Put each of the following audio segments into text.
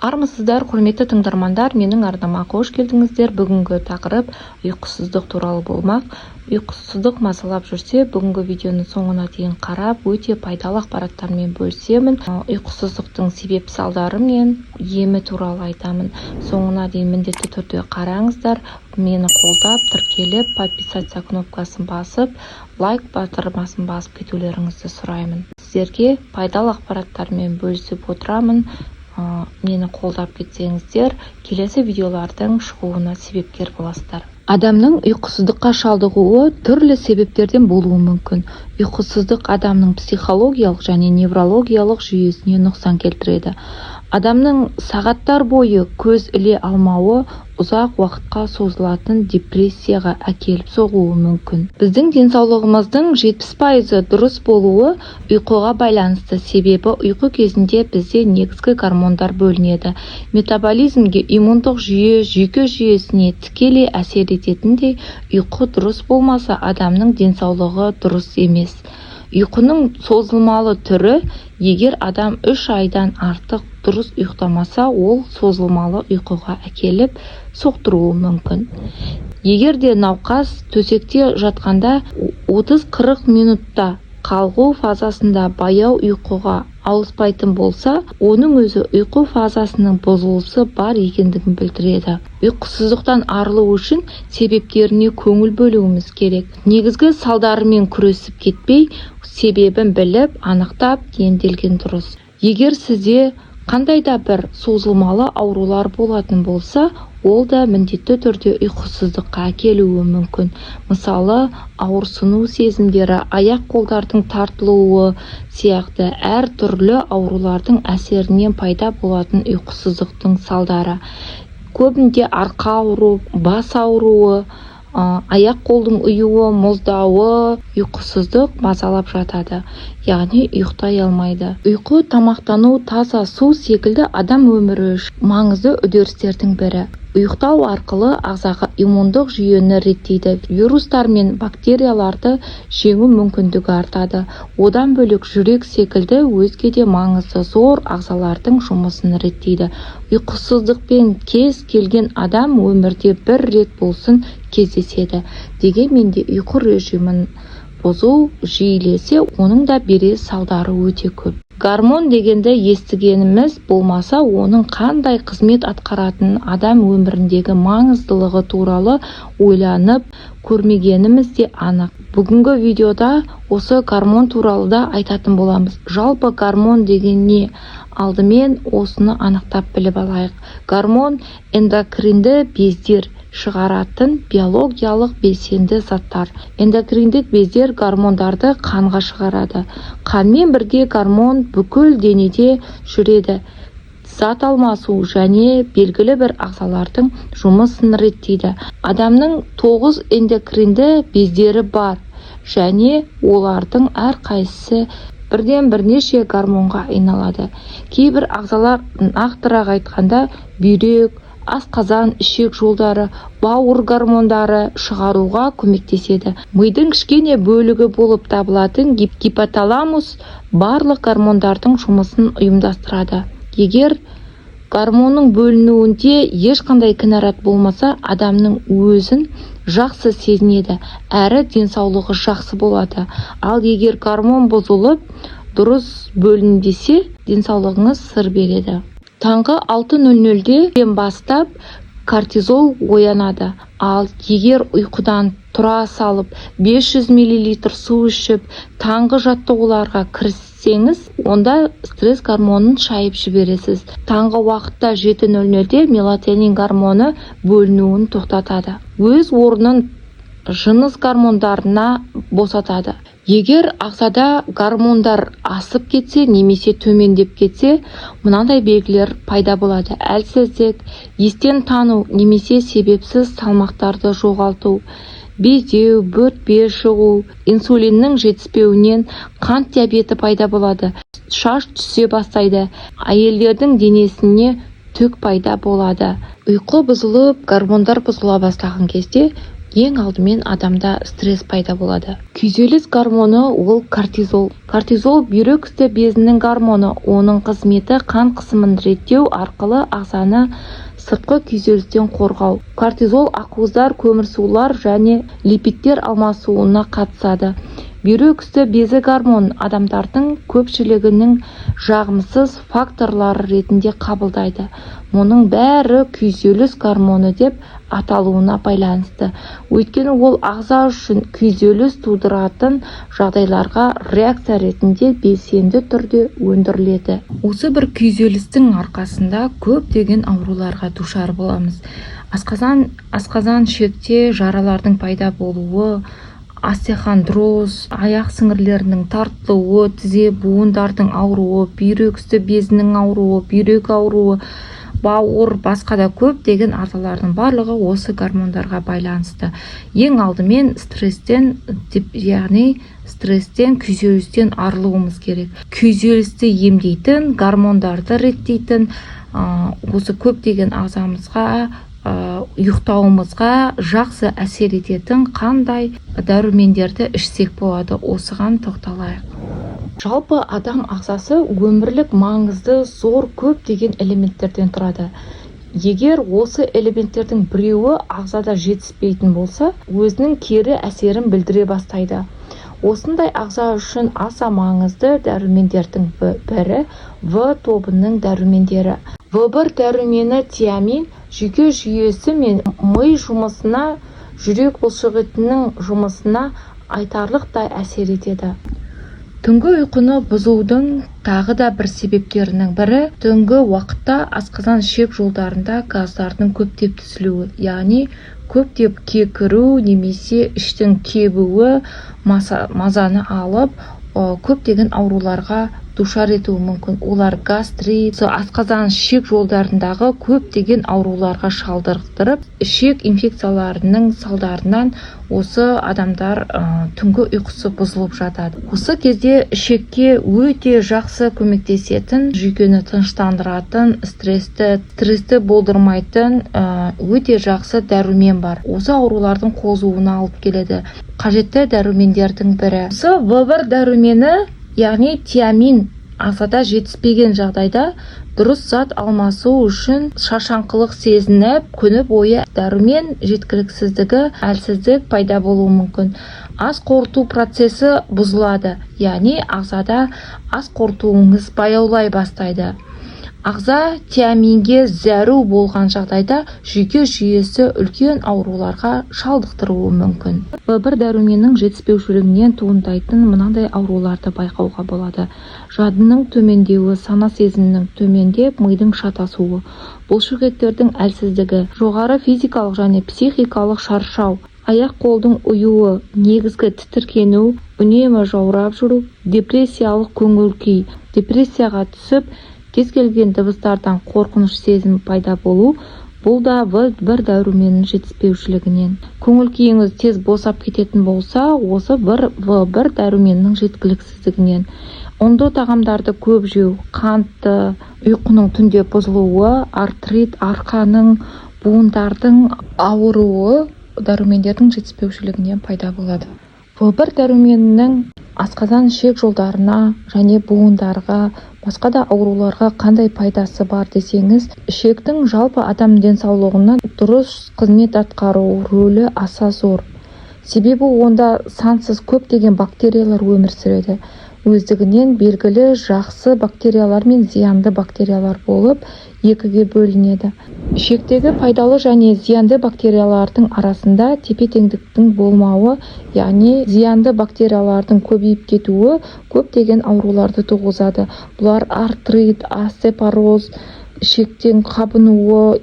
Армысыздар, құрметті тыңдармандар, менің арнама қош келдіңіздер. Бүгінгі тақырып ұйқысыздық туралы болмақ. Ұйқысыздық мазалап жүрсе, бүгінгі видеоны соңына дейін қарап, өте пайдалы ақпараттармен бөлісемін. Ұйқысыздықтың себеп салдары мен емі туралы айтамын. Соңына дейін міндетті түрде қараңыздар. Мені қолдап, тіркеліп, подписаться кнопкасын басып, лайк батырмасын басып кетулеріңізді сұраймын. Сіздерге пайдалы ақпараттармен бөлісіп отырамын. Мені қолдап кетсеңіздер, келесі видеолардың шығуына себепкер боласыздар. Адамның ұйқысыздыққа шалдығуы түрлі себептерден болуы мүмкін. Ұйқысыздық адамның психологиялық және неврологиялық жүйесіне нұқсан келтіреді. Адамның сағаттар бойы көз іле алмауы ұзақ уақытқа созылатын депрессияға әкеліп соғуы мүмкін. Біздің денсаулығымыздың 70% дұрыс болуы ұйқыға байланысты, себебі ұйқы кезінде бізде негізгі гормондар бөлінеді. Метаболизмге, иммундық жүйе, жүйке жүйесіне тікелей әсер ететіндей, ұйқы дұрыс болмаса, адамның денсаулығы дұрыс емес. Ұйқының созылмалы түрі, егер адам 3 айдан артық дұрыс ұйықтамаса, ол созылмалы ұйқыға әкеліп соқтыруы мүмкін. Егер де науқас төсекте жатқанда 30-40 минутта қалғу фазасында баяу ұйқыға ауыспайтын болса, оның өзі ұйқы фазасының бұзылысы бар екендігін білдіреді. Ұйқысыздықтан арылу үшін себептеріне көңіл бөлуіміз керек. Негізгі салдарымен күресіп кетпей, себебін біліп, анықтап емделген дұрыс. Егер сізде қандай да бір созылмалы аурулар болатын болса, ол да міндетті түрде ұйқысыздыққа әкелуі мүмкін. Мысалы, ауырсыну сезімдері, аяқ-қолдардың тартылуы сияқты әр түрлі аурулардың әсерінен пайда болатын ұйқысыздықтың салдары. Көбінде арқа ауруы, бас ауруы, аяқ-қолдың ұюы, мұздауы, ұйқысыздық мазалап жатады, яғни ұйықтай алмайды. Ұйқы, тамақтану, таза су секілді адам өмірі үшін маңызды үдерістердің бірі. Ұйықтау арқылы ағзаға иммундық жүйені реттейді, вирустар мен бактерияларды жеңу мүмкіндігі артады. Одан бөлек жүрек секілді өзге де маңызды зор ағзалардың жұмысын реттейді. Ұйқысыздықпен кез келген адам өмірде бір рет болсын кездеседі. Дегенмен де ұйқы режимін бұзу жиілесе, оның да берер салдары өте көп. Гормон дегенді естігеніміз болмаса, оның қандай қызмет атқаратынын адам өміріндегі маңыздылығы туралы ойланып көрмегеніміз де анық. Бүгінгі видеода осы гормон туралы да айтатын боламыз. Жалпы гормон деген не? Алдымен осыны анықтап біліп алайық. Гормон эндокринді бездер шығаратын биологиялық белсенді заттар. Эндокриндік бездер гормондарды қанға шығарады. Қанмен бірге гормон бүкіл денеде жүреді. Зат алмасу және белгілі бір ағзалардың жұмысын реттейді. Адамның 9 эндокринді бездері бар және олардың әрқайсысы бірден бірнеше гормонға айналады. Кейбір ағзалар, нақтырақ айтқанда, бүйрек, асқазан, ішек жолдары, бауыр гормондары шығаруға көмектеседі. Мидың кішкене бөлігі болып табылатын гипоталамус барлық гормондардың жұмысын ұйымдастырады. Егер гормонның бөлінуінде ешқандай кінәрат болмаса, адамның өзін жақсы сезінеді, әрі денсаулығы жақсы болады. Ал егер гормон бұзылып, дұрыс бөлінбесе, денсаулығыңыз сыр береді. Таңғы 6:00-ден бастап кортизол оянады. Ал егер ұйқыдан тұра салып 500 мл су ішіп таңғы жаттығуларға кіріссеңіз, онда стресс гормонын шайып жібересіз. Таңғы уақытта 7:00-де мелатонин гормоны бөлінуін тоқтатады. Өз орнын жыныс гормондарына босатады. Егер ағзада гормондар асып кетсе, немесе төмендеп кетсе, мынандай белгілер пайда болады. Әлсіздік, естен тану, немесе себепсіз салмақтарды жоғалту, безеу, бөртпе шығу, инсулиннің жетіспеуінен қант диабеті пайда болады. Шаш түсе бастайды. Әйелдердің денесіне түк пайда болады. Ұйқы бұзылып, гормондар бұзыла бастаған кезде Ең алдымен адамда стресс пайда болады. Күйзеліс гормоны ол кортизол. Кортизол бүйрек үсті безінің гормоны. Оның қызметі қан қысымын реттеу арқылы ағзаны сыртқы күйзелістен қорғау. Кортизол ақуыздар, көмірсулар және липидтер алмасуына қатысады. Бүйрек үсті безі гормонын адамдардың көпшілігінің жағымсыз факторлары ретінде қабылдайды. Мұның бәрі күйзеліс гормоны деп аталуына байланысты. Өйткені ол ағза үшін күйзеліс тудыратын жағдайларға реакция ретінде белсенді түрде өндіріледі. Осы бір күйзелістің арқасында көптеген ауруларға душар боламыз. Асқазан ішекте жаралардың пайда болуы, остеохондроз, аяқ сіңірлерінің тартылуы, тізе буындардың ауруы, бүйрек үсті безінің ауруы, бүйрек ауруы, бауыр, басқа да көптеген ағзалардың барлығы осы гормондарға байланысты. Ең алдымен стресстен, күйзелістен арылуымыз керек. Күйзелісті емдейтін, гормондарды реттейтін, осы көптеген ағзамызға, ұйықтауымызға жақсы әсер ететін қандай дәрумендерді ішсек болады, осыған тоқталайық. Жалпы адам ағзасы өмірлік маңызды зор көптеген элементтерден тұрады. Егер осы элементтердің біреуі ағзада жетіспейтін болса, өзінің кері әсерін білдіре бастайды. Осындай ағза үшін аса маңызды дәрумендердің бірі В тобының дәрумендері. В1 дәрумені тиамин жүйке жүйесі мен ми жұмысына, жүрек бұлшықетінің жұмысына айтарлықтай әсер етеді. Түнгі ұйқыны бұзудың тағы да бір себептерінің бірі түнгі уақытта асқазан ішек жолдарында газдардың көптеп түзілуі, яғни көптеп кекіру немесе іштің кебуі мазаны алып, көптеген ауруларға душар етуі мүмкін. Олар гастрит, асқазан ішек жолдарындағы көптеген ауруларға шалдықтырып, ішек инфекцияларының салдарынан осы адамдар түнгі ұйқысы бұзылып жатады. Осы кезде ішекке өте жақсы көмектесетін, жүйкені тыныштандыратын, стрессті болдырмайтын өте жақсы дәрумен бар. Осы аурулардың қозуына алып келеді. Қажетті дәрумендердің бірі. Осы В1 дәрумені, яғни тиамин ағзада жетіспеген жағдайда дұрыс зат алмасу үшін шаршаңқылық сезініп, күні бойы дәрумен жеткіліксіздігі, әлсіздік пайда болуы мүмкін. Ас қорыту процесі бұзылады, яғни ағзада ас қорытуыңыз баяулай бастайды. Ағза тиаминге зәру болған жағдайда жүйке жүйесі үлкен ауруларға шалдықтыруы мүмкін. В1 дәруменнің жетіспеушілігінен туындайтын мынандай ауруларды байқауға болады. Жадының төмендеуі, сана сезімінің төмендеп, мидың шатасуы, бұлшықеттердің әлсіздігі, жоғары физикалық және психикалық шаршау, аяқ-қолдың ұюы, негізгі тітіркену, үнемі жаурап жүру, депрессиялық көңіл-күй, депрессияға түсіп, кез келген дыбыстардан қорқыныш сезім пайда болу, бұл да В1 дәруменінің жетіспеушілігінен. Көңіл-күйіңіз тез босап кететін болса, осы В1 дәруменінің жеткіліксіздігінен. Ұнды тағамдарды көп жеу, қантты, ұйқының түнде бұзылуы, артрит, арқаның, буындардың ауыруы дәрумендердің жетіспеушілігінен пайда болады. В1 дәруменінің асқазан ішек жолдарына және буындарға, басқа да ауруларға қандай пайдасы бар десеңіз, ішектің жалпы адам денсаулығына дұрыс қызмет атқару рөлі аса зор. Себебі онда сансыз көптеген бактериялар өмір сүреді. Өздігінен белгілі жақсы бактериялар мен зиянды бактериялар болып екіге бөлінеді. Ішектегі пайдалы және зиянды бактериялардың арасында тепе-теңдіктің болмауы, яғни зиянды бактериялардың көбейіп кетуі көптеген ауруларды туғызады. Бұлар артрит, остеопороз, ішектен қабынуы,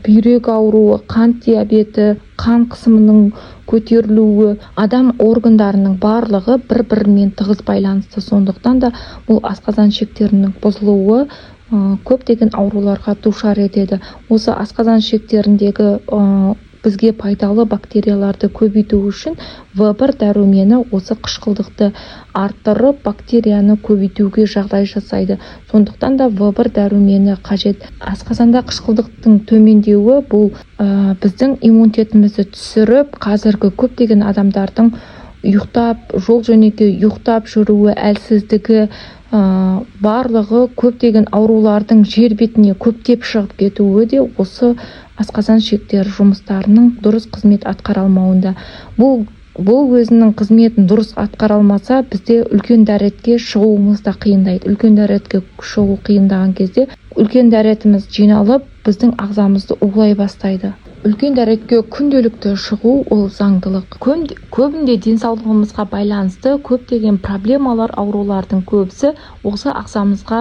бүйрек ауруы, қант диабеті, қан қысымының көтерілуі, адам органдарының барлығы бір-бірімен тығыз байланысты. Сондықтан да бұл асқазан ішектерінің бұзылуы көптеген ауруларға душар етеді. Осы асқазан ішектеріндегі бізге пайдалы бактерияларды көбейту үшін В1 дәрумені осы қышқылдықты арттырып, бактерияны көбейтуге жағдай жасайды. Сондықтан да В1 дәрумені қажет. Асқазанда қышқылдықтың төмендеуі бұл біздің иммунитетімізді түсіріп, қазіргі көптеген адамдардың жол жөнекей ұйықтап жүруі, әлсіздігі, барлығы көптеген аурулардың жер бетіне көптеп шығып кетуі де осы асқазан ішектері жұмыстарының дұрыс қызмет атқара алмауында. Бұл өзінің қызметін дұрыс атқара алмаса, бізде үлкен дәретке шығуымыз да қиындайды. Үлкен дәретке шығу қиындаған кезде үлкен дәретіміз жиналып, біздің ағзамызды улай бастайды. Үлкен дәретке күнделікті шығу ол заңдылық. Көбінде денсаулығымызға байланысты көптеген проблемалар, аурулардың көбісі осы ағзамызға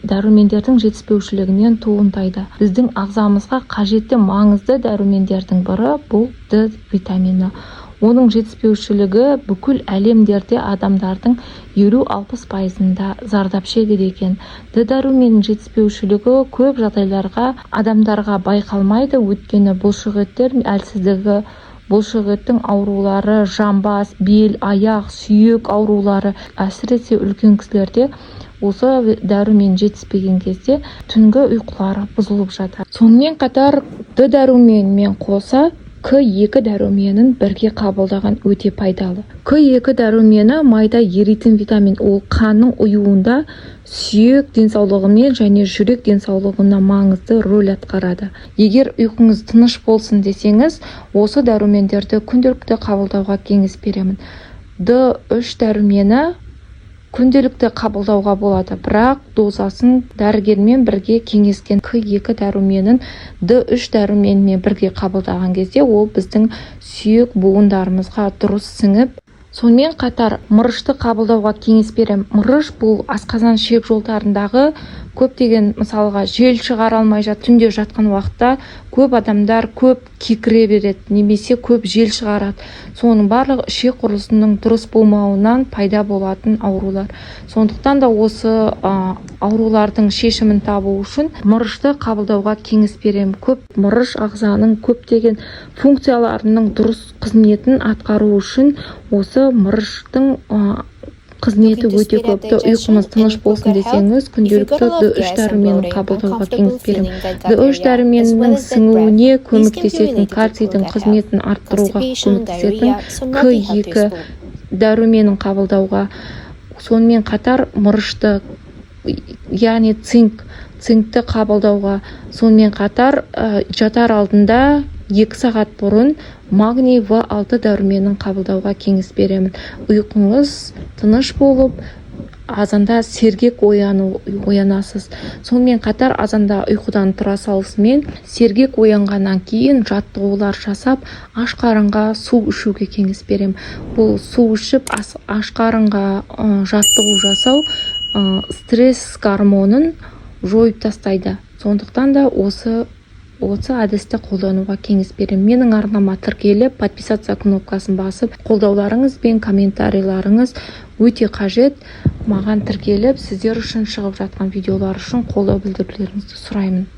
дәрумендердің жетіспеушілігінен туындайды. Біздің ағзамызға қажетті маңызды дәрумендердің бірі бұл Д витамині. Оның жетіспеушілігі бүкіл әлемдерде адамдардың 50-60%-ында зардап шегеді екен. Д дәруменінің жетіспеушілігі көп жағдайларға адамдарға байқалмайды, өйткені бұлшықеттер әлсіздігі, бұлшықеттің аурулары, жамбас, бел, аяқ, сүйек аурулары, әсіресе үлкен кісілерде осы дәрумен жетіспеген кезде түнгі ұйқылары бұзылып жатады. Сонымен қатар Д дәруменімен қоса К2 дәруменін бірге қабылдаған өте пайдалы. К2 дәрумені майда еритін витамин, ол қанның ұюында сүйек денсаулығымен және жүрек денсаулығына маңызды рөл атқарады. Егер ұйқыңыз тыныш болсын десеңіз, осы дәрумендерді күнделікті қабылдауға кеңес беремін. Д3 дәрумені күнделікті қабылдауға болады, бірақ дозасын дәрігермен бірге кеңескен. К2 дәруменін Д3 дәруменімен бірге қабылдаған кезде ол біздің сүйек буындарымызға дұрыс сіңіп, сонымен қатар мырышты қабылдауға кеңес берем. Мырыш бұл асқазан ішек жолдарындағы көптеген, мысалға, жел шығара алмай түнде жатқан уақытта көп адамдар көп кекіре береді, немесе көп жел шығарады. Соның барлығы ішек құрылысының дұрыс болмауынан пайда болатын аурулар. Сондықтан да осы аурулардың шешімін табу үшін мырышты қабылдауға кеңес берем. Көп мырыш ағзаның көптеген функцияларының дұрыс қызметін атқару үшін осы мырыштың қызметі өте көпті. Ұйқыңыз тыныш болсын десеңіз, күнделікті Д3 дәруменін қабылдауға кеңес берем. Д3 дәруменінің сіңуіне көмектесетін, кальцийдің қызметін арттыруға көмектесетін К2 дәруменін қабылдауға, сонымен қатар мырышты, яғни цинкті қабылдауға, сонымен қатар жатар алдында 2 сағат бұрын магний В6 дәруменін қабылдауға кеңес беремін. Ұйқыңыз тыныш болып, азанда сергек оянасыз. Сонымен қатар азанда ұйқыдан тұра салысымен сергек оянғаннан кейін жаттығулар жасап, аш қарынға су ішуге кеңес берем. Бұл су ішіп, аш қарынға жаттығу жасау стресс гормонын жойып тастайды. Сондықтан да осы әдісті қолдануға кеңес берем. Менің арнама тіркеліп, подписаться кнопкасын басып, қолдауларыңыз бен комментарийларыңыз өте қажет. Маған тіркеліп, сіздер үшін шығып жатқан видеолар үшін қолдау білдірулеріңізді сұраймын.